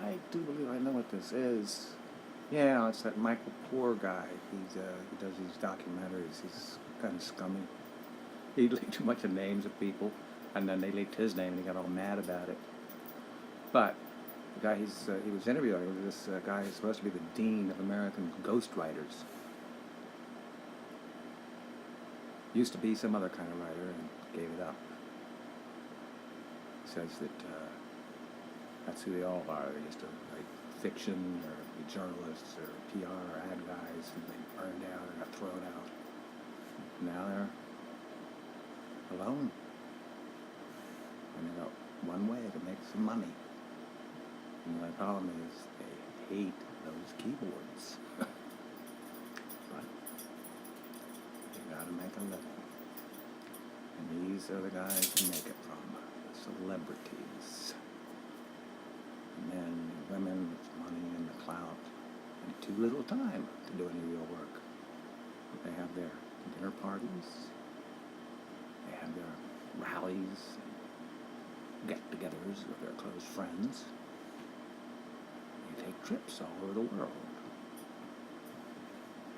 I do believe I know what this is. Yeah, it's that Michael Poor guy. He does these documentaries. He's kind of scummy. He leaked a bunch of names of people, and then they leaked his name, and he got all mad about it. But the guy he was interviewing was this guy who's supposed to be the dean of American ghostwriters. Used to be some other kind of writer and gave it up. He says that that's who they all are. They used to write fiction or be journalists or PR or ad guys, and they burned out or got thrown out. Now they're alone. And they got one way to make some money. And the problem is they hate those keyboards. But they gotta make a living. And these are the guys who make it from the celebrities. Men and women with money and the clout and too little time to do any real work. They have their dinner parties, they have their rallies, get-togethers with their close friends. They take trips all over the world.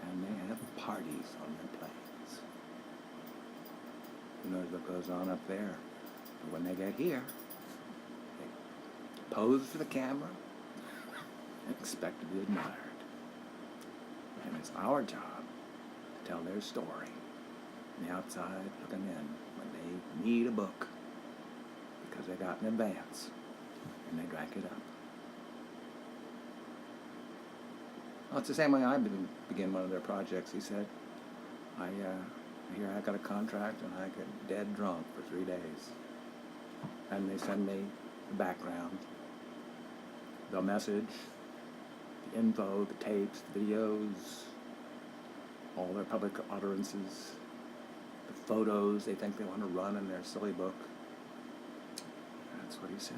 And they have parties on their planes. Who knows what goes on up there? But when they get here, they pose for the camera and expect to be admired. And it's our job to tell their story from the outside looking in when they need a book because they got in advance and they drank it up. Well, it's the same way I begin one of their projects, he said. I got a contract and I get dead drunk for 3 days. And they send me the background, the message, the info, the tapes, the videos, all their public utterances, the photos they think they want to run in their silly book. That's what he said.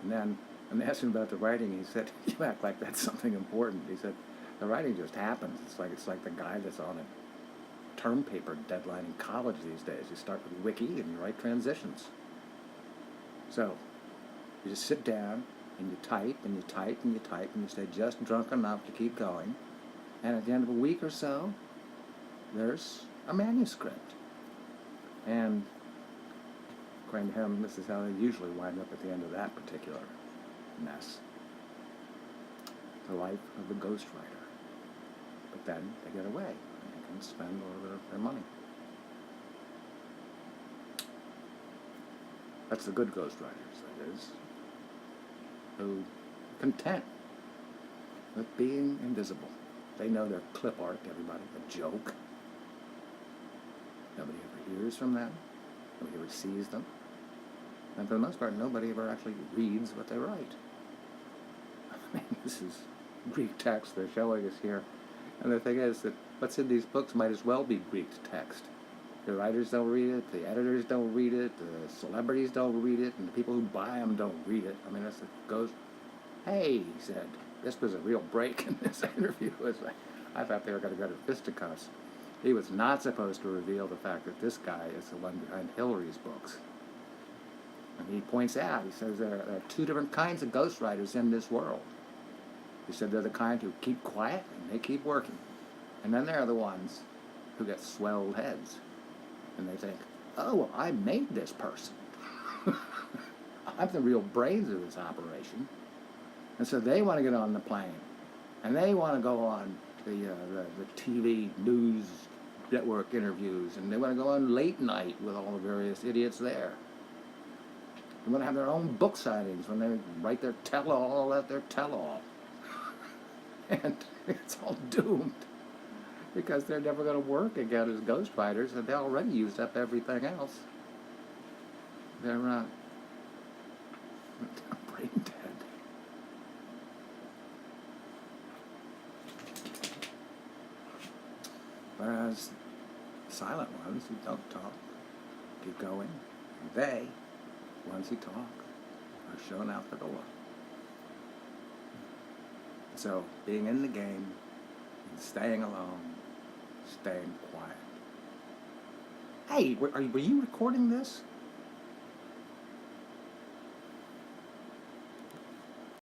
And then, when they asked him about the writing, he said, you act like that's something important. He said, the writing just happens. It's like the guy that's on a term paper deadline in college these days. You start with wiki and you write transitions. So, you just sit down and you type and you type and you type and you stay just drunk enough to keep going. And at the end of a week or so, there's a manuscript. And according to him, this is how they usually wind up at the end of that particular mess. The life of the ghostwriter. But then they get away and they can spend a little bit of their money. That's the good ghostwriters, that is, who are content with being invisible. They know they're clip art to everybody, a joke. Nobody ever hears from them. Nobody ever sees them. And for the most part, nobody ever actually reads what they write. I mean, this is Greek text they're showing us here. And the thing is that what's in these books might as well be Greek text. The writers don't read it, the editors don't read it, the celebrities don't read it, and the people who buy them don't read it. I mean, that's it goes, hey, he said, this was a real break in this interview. I thought they were going to go to fisticuffs. He was not supposed to reveal the fact that this guy is the one behind Hillary's books. And he points out, he says there are two different kinds of ghostwriters in this world. He said they're the kind who keep quiet and they keep working. And then there are the ones who get swelled heads. And they think, oh, well, I made this person. I'm the real brains of this operation. And so they want to get on the plane. And they want to go on the TV news network interviews. And they want to go on late night with all the various idiots there. They want to have their own book signings when they write their tell-all at their tell-all. And it's all doomed. Because they're never going to work again as ghostwriters, and they already used up everything else. They're brain dead. Whereas silent ones who don't talk keep going, and they, ones who talk, are shown out the door. So, being in the game, and staying alone, staying quiet. Hey, were you recording this?